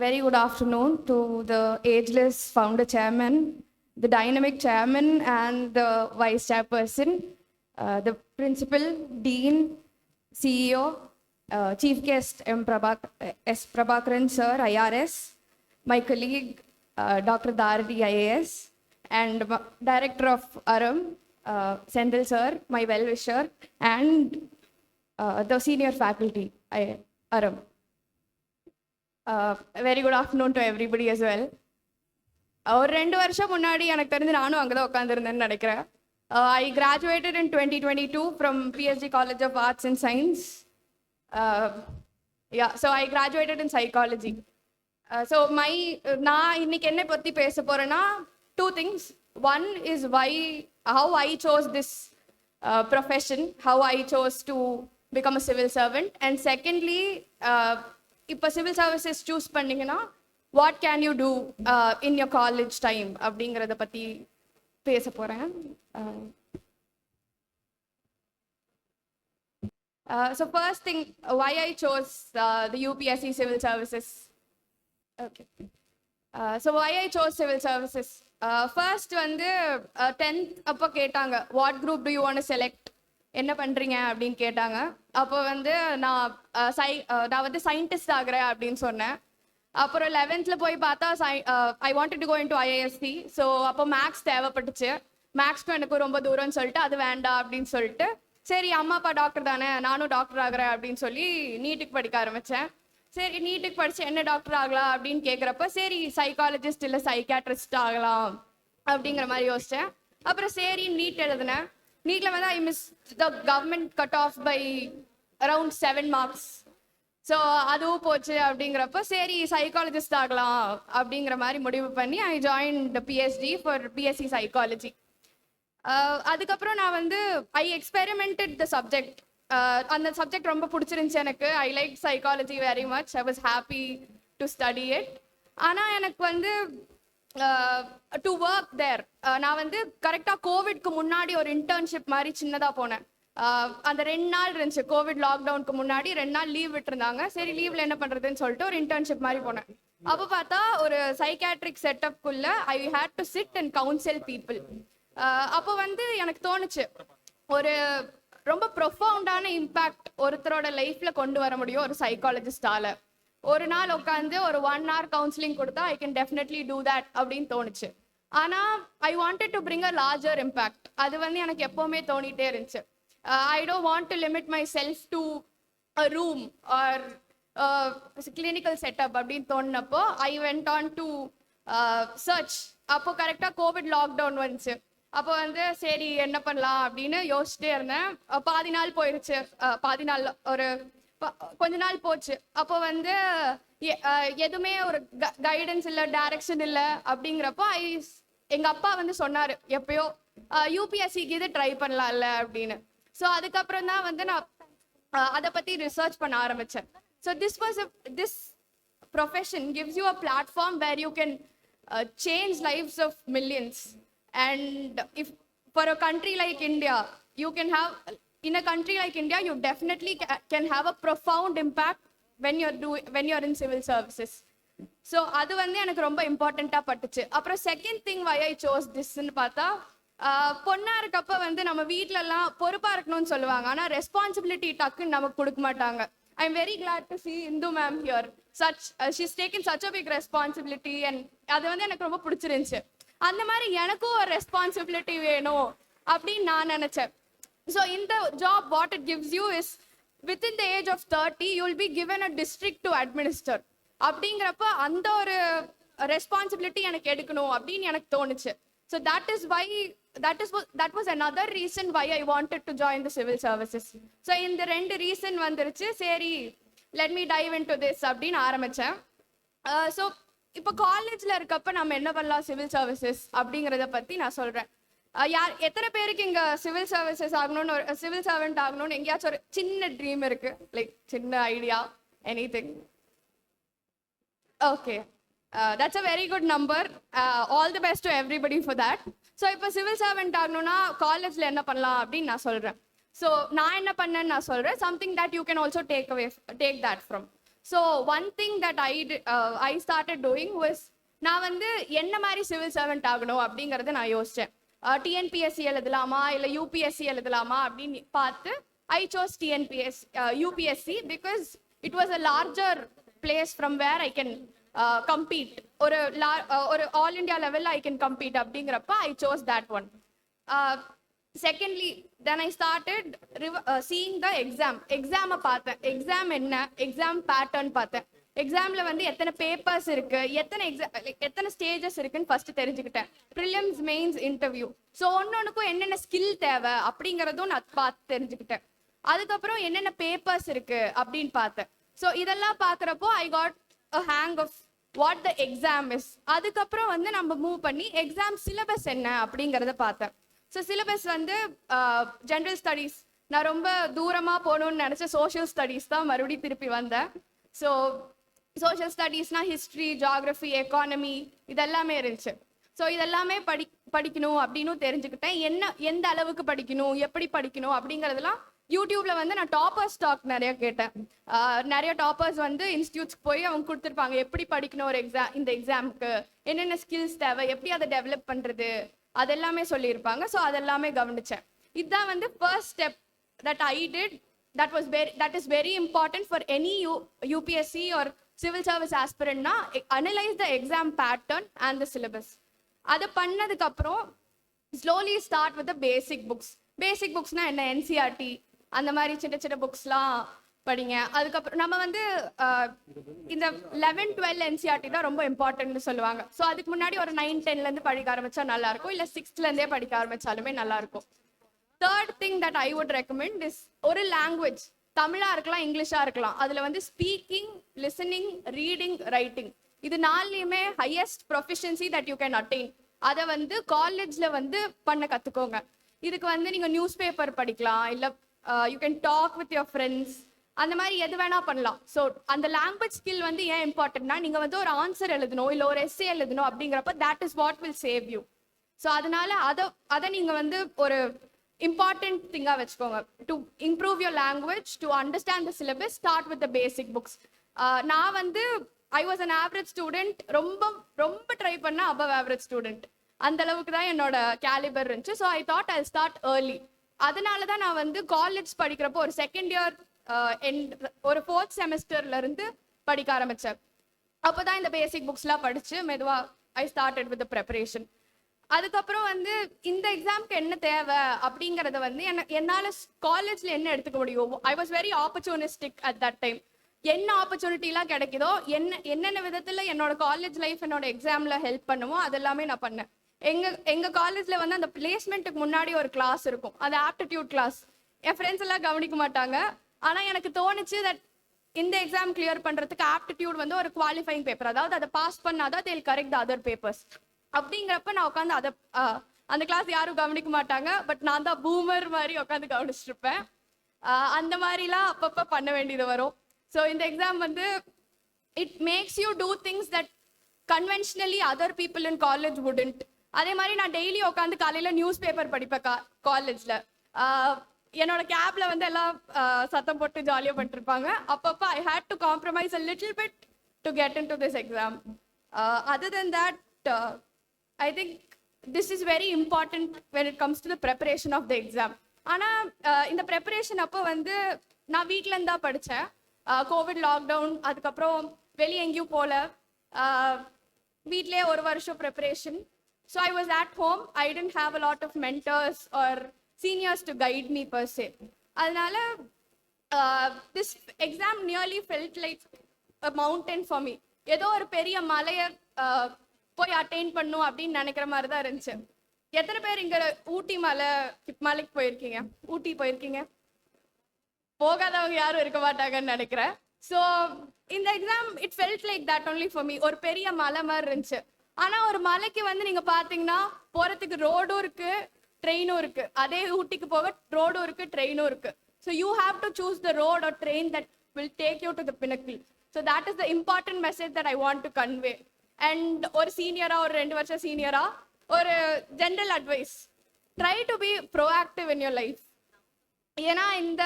very good afternoon to the ageless founder chairman, the dynamic chairman and the vice chairperson, the principal, dean, CEO, chief guest S. Prabhakaran sir, I.R.S, my colleague Dr. Dharani I.A.S, and director of Aram, Senthil sir, my well-wisher, and the senior faculty, Aram. Very good afternoon to everybody as well. ஒரு 2 வருஷம் முன்னாடி எனக்கு தெரிஞ்சு நானும் அங்கே தான் உட்காந்துருந்தேன்னு நினைக்கிறேன். I graduated in 2022 from PSG College of Arts and Science. So I graduated in psychology. நான் இன்னைக்கு என்ன பற்றி பேச போகிறேன்னா 2 things. One is how I chose this profession, how I chose to become a civil servant, and secondly, இப்போ civil services choose பண்ணீங்கன்னா what can you do in your college time அப்படிங்கிறத பற்றி பேச போகிறேன். So first thing, why I chose the UPSC civil services. Okay. So why I chose civil services. First வந்து 10th அப்போ கேட்டாங்க what group do you want to select, என்ன பண்ணுறீங்க அப்படின்னு கேட்டாங்க. அப்போ வந்து நான் வந்து சயின்டிஸ்ட் ஆகிறேன் அப்படின்னு சொன்னேன். அப்புறம் 11th போய் பார்த்தா I wanted to go into IASC. So அப்போ மேக்ஸ் தேவைப்பட்டுச்சு. மேக்ஸ்க்கும் எனக்கு ரொம்ப தூரம்னு சொல்லிட்டு அது வேண்டாம் அப்படின்னு சொல்லிட்டு சரி அம்மா அப்பா டாக்டர் தானே நானும் டாக்டர் ஆகிறேன் அப்படின்னு சொல்லி நீட்டுக்கு படிக்க ஆரம்பித்தேன். சரி நீட்டுக்கு படித்து என்ன டாக்டர் ஆகலாம் அப்படின்னு கேட்குறப்ப சரி சைக்காலஜிஸ்ட் இல்லை சைக்காட்ரிஸ்ட் ஆகலாம் அப்படிங்கிற மாதிரி யோசித்தேன். அப்புறம் சரி நீட் எழுதினேன். நீட்டில் வந்து I missed the government cut off by around 7 marks. So அதுவும் போச்சு அப்படிங்கிறப்ப சரி சைக்காலஜிஸ்ட் ஆகலாம் அப்படிங்கிற மாதிரி முடிவு பண்ணி I joined PhD for BSc Psychology. அதுக்கப்புறம் நான் வந்து I experimented the subject. அந்த சப்ஜெக்ட் ரொம்ப பிடிச்சிருந்துச்சு எனக்கு. I liked psychology very much. I was happy to study it. ஆனால் எனக்கு வந்து டு ஒர்க் தேர் நான் வந்து கரெக்டாக கோவிட்க்கு முன்னாடி ஒரு இன்டர்ன்ஷிப் மாதிரி சின்னதாக போனேன். அந்த 2 நாள் இருந்துச்சு கோவிட் லாக்டவுனுக்கு முன்னாடி 2 நாள் லீவ் விட்டுருந்தாங்க. சரி லீவில் என்ன பண்ணுறதுன்னு சொல்லிட்டு ஒரு இன்டர்ன்ஷிப் மாதிரி போனேன். அப்போ பார்த்தா ஒரு psychiatric செட்டப்குள்ள I had to sit and counsel people. அப்போ வந்து எனக்கு தோணுச்சு ஒரு ரொம்ப ப்ரொஃபவுண்டான இம்பேக்ட் ஒருத்தரோட லைஃப்பில் கொண்டு வர முடியும் ஒரு சைக்காலஜிஸ்டால. ஒரு நாள் உட்காந்து ஒரு 1 hour கவுன்சிலிங் கொடுத்தா I can definitely do that அப்படின்னு தோணுச்சு. ஆனால் I wanted to bring a larger impact. அது வந்து எனக்கு எப்போவுமே தோணிகிட்டே இருந்துச்சு. I don't want to limit myself to a room or clinical setup அப்படின்னு தோணுனப்போ I went on to search. அப்போ கரெக்டாக கோவிட் லாக்டவுன் வந்துச்சு. அப்போ வந்து சரி என்ன பண்ணலாம் அப்படின்னு யோசிச்சுட்டே இருந்தேன். பாதி நாள் போயிடுச்சு. பாதி நாள் ஒரு கொஞ்ச நாள் போச்சு. அப்போ வந்து எதுவுமே ஒரு கைடன்ஸ் இல்லை டைரக்ஷன் இல்லை அப்படிங்கிறப்போ எங்கள் அப்பா வந்து சொன்னார் எப்பயோ யூபிஎஸ்சிக்கு இது ட்ரை பண்ணலாம்ல அப்படின்னு. ஸோ அதுக்கப்புறம் தான் வந்து நான் அதை பற்றி ரிசர்ச் பண்ண ஆரம்பித்தேன். So this profession gives you a platform where you can change lives of millions. And if for a country like India, you can have in a country like India, you definitely can have a profound impact when you're in civil services. So அது வந்து எனக்கு ரொம்ப இம்பார்ட்டண்ட்டாக பட்டுச்சு. அப்புறம் second thing why I chose this-ன்னு பார்த்தா பொண்ணா இருக்கப்ப வந்து நம்ம வீட்டிலலாம் பொறுப்பாக இருக்கணும்னு சொல்லுவாங்க. ஆனால் ரெஸ்பான்சிபிலிட்டி டக்குன்னு நமக்கு கொடுக்க மாட்டாங்க. I'm very glad to see Indu ma'am here. She's taken such a big responsibility and அது வந்து எனக்கு ரொம்ப பிடிச்சிருந்துச்சு. அந்த மாதிரி எனக்கும் ஒரு ரெஸ்பான்சிபிலிட்டி வேணும் அப்படின்னு நான் நினச்சேன். ஸோ இந்த job what it gives you is within the age of 30 you will be given a district to administer. அப்படிங்கிறப்ப அந்த ஒரு ரெஸ்பான்சிபிலிட்டி எனக்கு எடுக்கணும் அப்படின்னு எனக்கு தோணுச்சு. So that was another reason why I wanted to join the civil services. So இந்த 2 reason வந்துருச்சு. சரி let me dive into this அப்படின்னு ஆரம்பித்தேன். ஸோ இப்போ காலேஜில் இருக்கப்ப நம்ம என்ன பண்ணலாம் சிவில் சர்வீசஸ் அப்படிங்கிறத பற்றி நான் சொல்கிறேன். எத்தனை பேருக்கு இங்கே சிவில் சர்வீசஸ் ஆகணும்னு ஒரு சிவில் சர்வெண்ட் ஆகணும்னு எங்கேயாச்சும் ஒரு சின்ன ட்ரீம் இருக்குது, லைக் சின்ன idea, anything? Okay, that's a very good number. All the best to everybody for that. So இப்போ சிவில் சர்வெண்ட் ஆகணும்னா காலேஜில் என்ன பண்ணலாம் அப்படின்னு நான் சொல்கிறேன். ஸோ நான் என்ன பண்ணேன்னு நான் சொல்கிறேன். Something that you can also take that from. So one thing that I started doing was நான் வந்து என்ன மாதிரி சிவில் சர்வெண்ட் ஆகணும் அப்படிங்கிறத நான் யோசித்தேன். டிஎன்பிஎஸ்சி எழுதலாமா இல்லை யூபிஎஸ்சி எழுதலாமா அப்படின்னு பார்த்து I chose TNPS UPSC because it was a larger place from where I can compete. ஒரு ஆல் இண்டியா லெவலில் ஐ கேன் கம்பீட் அப்படிங்கிறப்ப I chose that one. Secondly, then I started seeing the exam பார்த்தேன். Exam என்ன, exam pattern பார்த்தேன். எக்ஸாம்ல வந்து எத்தனை papers இருக்கு, எத்தனை ஸ்டேஜஸ் இருக்குன்னு ஃபர்ஸ்ட் தெரிஞ்சுக்கிட்டேன். Prelims, mains, interview. ஸோ ஒன்னொன்னுக்கும் என்னென்ன ஸ்கில் தேவை அப்படிங்கிறதும் நான் பார்த்து தெரிஞ்சுக்கிட்டேன். அதுக்கப்புறம் என்னென்ன பேப்பர்ஸ் இருக்கு அப்படின்னு பார்த்தேன். ஸோ இதெல்லாம் பார்க்குறப்போ I got a hang of what the exam is. அதுக்கப்புறம் வந்து நம்ம மூவ் பண்ணி எக்ஸாம் சிலபஸ் என்ன அப்படிங்கிறத பார்த்தேன். ஸோ சிலபஸ் வந்து ஜென்ரல் ஸ்டடீஸ், நான் ரொம்ப தூரமாக போகணுன்னு நினச்ச சோஷியல் ஸ்டடீஸ் தான் மறுபடியும் திருப்பி வந்தேன். ஸோ சோஷியல் ஸ்டடீஸ்னா ஹிஸ்ட்ரி, ஜியாகிரஃபி, எக்கானமி இதெல்லாமே இருந்துச்சு. ஸோ இதெல்லாமே படிக்கணும் அப்படின்னு தெரிஞ்சுக்கிட்டேன். எந்த அளவுக்கு படிக்கணும், எப்படி படிக்கணும் அப்படிங்கிறதுலாம் யூடியூப்ல வந்து நான் டாப்பர்ஸ் டாக் நிறைய கேட்டேன். நிறைய டாப்பர்ஸ் வந்து இன்ஸ்டியூட்ஸ்க்கு போய் அவங்க கொடுத்துருப்பாங்க எப்படி படிக்கணும் ஒரு இந்த எக்ஸாமுக்கு, என்னென்ன ஸ்கில்ஸ் தேவை, எப்படி அதை டெவலப் பண்ணுறது, அதெல்லாமே சொல்லியிருப்பாங்க. ஸோ அதெல்லாமே கவனிச்சேன். இதுதான் வந்து first step that I did. that is very important for any UPSC or civil service aspirant na analyze the exam pattern and the syllabus. அதை பண்ணதுக்கு அப்புறம் slowly start with the basic books. basic booksனா என்ன, NCERT அந்த மாதிரி சின்ன சின்ன புக்ஸ்லாம் படிங்க. அதுக்கப்புறம் நம்ம வந்து இந்த 11, 12 NCERT தான் ரொம்ப இம்பார்ட்டன்ட்னு சொல்லுவாங்க. ஸோ அதுக்கு முன்னாடி ஒரு 9, 10லேருந்து படிக்க ஆரம்பிச்சா நல்லா இருக்கும், இல்லை 6லேருந்தே படிக்க ஆரம்பிச்சாலுமே நல்லா இருக்கும். Third thing that I would recommend is ஒரு லாங்குவேஜ், தமிழா இருக்கலாம், இங்கிலீஷா இருக்கலாம், அதுல வந்து ஸ்பீக்கிங், லிசனிங், ரீடிங், ரைட்டிங் இது நாலுலையுமே highest proficiency that you can attain. அதை வந்து காலேஜ்ல வந்து பண்ண கத்துக்கோங்க. இதுக்கு வந்து நீங்க நியூஸ் பேப்பர் படிக்கலாம், இல்லை you can talk with your friends, அந்த மாதிரி எது வேணா பண்ணலாம். ஸோ அந்த லாங்குவேஜ் ஸ்கில் வந்து ஏன் இம்பார்ட்டன்ட்னா, நீங்க வந்து ஒரு ஆன்சர் எழுதணும் இல்லை ஒரு எஸ்ஸே எழுதணும் அப்படிங்கிறப்ப that is what will save you. So அதனால அதை நீங்க வந்து ஒரு இம்பார்ட்டன்ட் திங்கா வச்சுக்கோங்க. To improve your language, to understand the syllabus, start with the basic books. நான் வந்து I was an average student. ரொம்ப ரொம்ப ட்ரை பண்ண அபவ் ஆவரேஜ் ஸ்டூடெண்ட், அந்த அளவுக்கு தான் என்னோட கேலிபர் இருந்துச்சு. So I thought I start early. அதனால தான் நான் வந்து காலேஜ் படிக்கிறப்போ ஒரு செகண்ட் இயர் ஒரு 4th செமஸ்டர்ல இருந்து படிக்க ஆரம்பிச்சேன். அப்போதான் இந்த பேசிக் புக்ஸ்லாம் படிச்சு மெதுவா ஐ ஸ்டார்டட் வித் ப்ரிப்பரேஷன். அதுக்கப்புறம் வந்து இந்த எக்ஸாம்க்கு என்ன தேவை அப்படிங்கறத வந்து என்னால காலேஜ்ல என்ன எடுத்துக்க முடியும். I was very opportunistic at that time. என்ன ஆப்பர்ச்சுனிட்டிலாம் கிடைக்குதோ, என்னென்ன விதத்துல என்னோட காலேஜ் லைஃப் என்னோட எக்ஸாம்ல ஹெல்ப் பண்ணுமோ அதெல்லாமே நான் பண்ணேன். எங்க காலேஜ்ல வந்து அந்த பிளேஸ்மெண்ட்டுக்கு முன்னாடி ஒரு கிளாஸ் இருக்கும், அது ஆப்டிடியூட் கிளாஸ். என் ஃப்ரெண்ட்ஸ் எல்லாம் கவனிக்க மாட்டாங்க. ஆனா எனக்கு தோணுச்சு தட் இந்த எக்ஸாம் கிளியர் பண்றதுக்கு ஆப்டிடியூட் வந்து ஒரு குவாலிஃபைங் பேப்பர், அதாவது அதை பாஸ் பண்ணாதான் தேல் கரெக்ட் த அதர் பேப்பர்ஸ். அப்படிங்கிறப்ப நான் உட்காந்து அந்த கிளாஸ் யாரும் கவனிக்க மாட்டாங்க, பட் நான் தான் பூமர் மாதிரி உட்காந்து கவனிச்சுட்டு இருப்பேன். அந்த மாதிரிலாம் அப்பப்போ பண்ண வேண்டியது வரும். ஸோ இந்த எக்ஸாம் வந்து it makes you do things that conventionally other people in college wouldn't. அதே மாதிரி நான் டெய்லி உட்காந்து காலையில் நியூஸ் பேப்பர் படிப்பேன் காலேஜில். என்னோட கேப்ல வந்து எல்லாம் சத்தம் போட்டு ஜாலியாக பண்ணிருப்பாங்க. அப்பப்போ I hate to compromise a little bit to get into this exam. Other than that I think this is very important when it comes to the preparation of the exam. ஆனால் இந்த preparation அப்போ வந்து நான் வீட்டில் இருந்தா படித்தேன். Covid lockdown, அதுக்கப்புறம் வெளியே எங்கேயும் போகல, வீட்லேயே ஒரு வருஷம் preparation. So I was at home. I didn't have a lot of mentors or seniors to guide me per se. அதனால this exam nearly felt like a mountain for me. ஏதோ ஒரு பெரிய மலையை போய் அட்டைன் பண்ணும் அப்படின்னு நினைக்கிற மாதிரி தான் இருந்துச்சு. எத்தனை பேர் இங்க ஊட்டி மலைக்கு போயிருக்கீங்க? ஊட்டி போயிருக்கீங்க? போகாதவங்க யாரும் இருக்க மாட்டாங்கன்னு நினைக்கிறேன். ஸோ இந்த exam it felt like that only for me. ஒரு பெரிய மலை மாதிரி இருந்துச்சு. ஆனா ஒரு மலைக்கு வந்து நீங்க பாத்தீங்கன்னா போறதுக்கு ரோடும் இருக்கு, ட்ரெயினும் இருக்கு. அதே ஊட்டிக்கு போக ரோடும் இருக்கு, ட்ரெயினும் இருக்கு. So you have to choose the road R train that will take you to the pinnacle. So that is the important message that I want to convey. And ஒரு சீனியரா, ஒரு 2 வருஷம் சீனியரா ஒரு general advice, try to B proactive in your life. ஏன்னா இந்த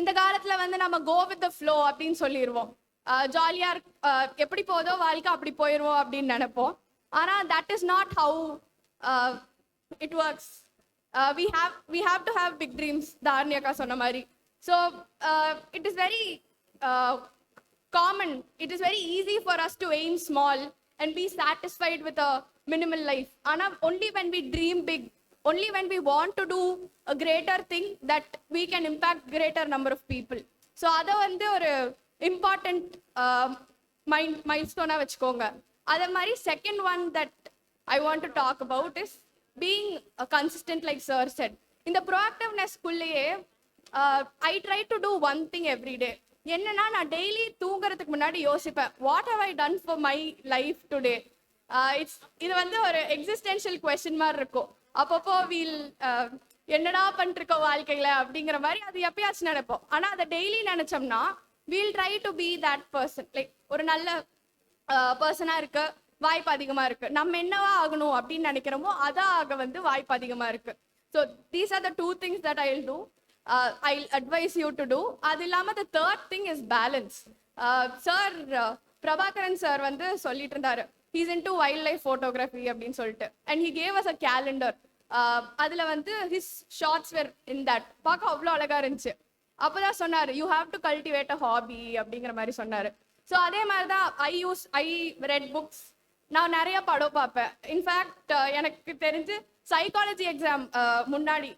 இந்த காலத்தில் வந்து நம்ம கோ வித் த ஃப்ளோ அப்படின்னு சொல்லிடுவோம். ஜாலியாக எப்படி போதோ வாழ்க்கை அப்படி போயிடுவோம் அப்படின்னு நினைப்போம். ஆனால் that is not how it works. we have to have big dreams, Dharani akka sonna mari. So it is very common, it is very easy for us to aim small and be satisfied with a minimal life. Ana only when we dream big, only when we want to do a greater thing, that we can impact greater number of people. So adha vandu or important milestone ah vechukonga. Adha mari second one that I want to talk about is being consistent, like sir said. In the proactiveness kullaye I try to do one thing every day. என்னன்னா நான் daily தூங்குறதுக்கு முன்னாடி யோசிப்பேன், what have I done for my life today. இது வந்து ஒரு existential question மாதிரி இருக்கும். அப்பப்போ வீல் என்னடா பண்ணிருக்க வாழ்க்கையில அப்படிங்கிற மாதிரி அது எப்பயாச்சும் நினைப்போம். ஆனா அதை டெய்லி நினைச்சோம்னா we'll try to be that person. Like ஒரு நல்ல பர்சனா இருக்க வாய்ப்பு அதிகமா இருக்கு. நம்ம என்னவா ஆகணும் அப்படின்னு நினைக்கிறோமோ அதான் ஆக வந்து வாய்ப்பு அதிகமா இருக்கு. So these are the two things that I will do. I'll advise you to do. அது இல்லாம the third thing is balance. Sir Prabhakaran sir வந்து சொல்லிட்டு இருந்தாரு, he's into wildlife photography அப்படின்னு சொல்லிட்டு, and he gave us a calendar. அதுல வந்து his shots were in that. பார்க்க அவ்வளோ அழகா இருந்துச்சு. அப்போதான் சொன்னாரு, you have to cultivate a hobby அப்படிங்கிற மாதிரி சொன்னாரு. ஸோ அதே மாதிரி தான் I read books. நான் நிறைய படம் பார்ப்பேன். இன்ஃபேக்ட் எனக்கு தெரிஞ்சு சைக்காலஜி எக்ஸாம் முன்னாடி,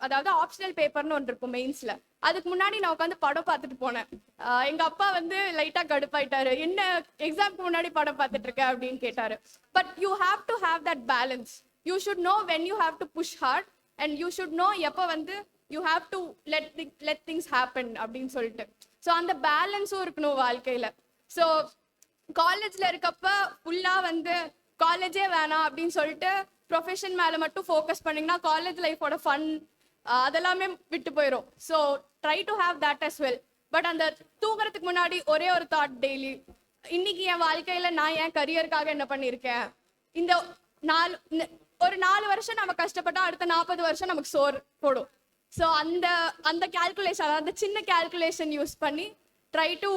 அதாவது ஆப்ஷனல் பேப்பர்னு ஒன்று இருக்கும் மெயின்ஸ்ல, அதுக்கு முன்னாடி நான் உட்காந்து படம் பார்த்துட்டு போனேன். எங்க அப்பா வந்து லைட்டா கடுப்பாயிட்டாரு, என்ன எக்ஸாம்க்கு முன்னாடி படம் பார்த்துட்டு இருக்க அப்படின்னு கேட்டாரு. But you have to have that balance. You should know when you have to push hard and you should know எப்போ வந்து you have to let things happen அப்படின்னு சொல்லிட்டு. ஸோ அந்த பேலன்ஸும் இருக்கணும் வாழ்க்கையில. ஸோ காலேஜ்ல இருக்கப்ப ஃபுல்லா வந்து காலேஜே வேணாம் அப்படின்னு சொல்லிட்டு ப்ரொஃபஷன் மேல மட்டும் ஃபோக்கஸ் பண்ணீங்கன்னா காலேஜ் லைஃபோட ஃபன் அதெல்லாமே விட்டு போயிடும். So try to have that as well. But அந்த தூங்குறதுக்கு முன்னாடி ஒரே ஒரு தாட் டெய்லி, இன்னைக்கு என் வாழ்க்கையில நான் என் கரியருக்காக என்ன பண்ணியிருக்கேன். இந்த ஒரு 4 வருஷம் நம்ம கஷ்டப்பட்டா அடுத்த 40 வருஷம் நமக்கு சோறு போடும். ஸோ அந்த கால்குலேஷன், அந்த சின்ன கால்குலேஷன் யூஸ் பண்ணி try to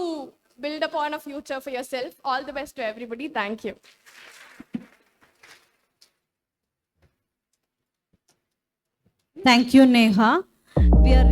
build upon a future for yourself. All the best to everybody. Thank you. Thank you, Neha. We are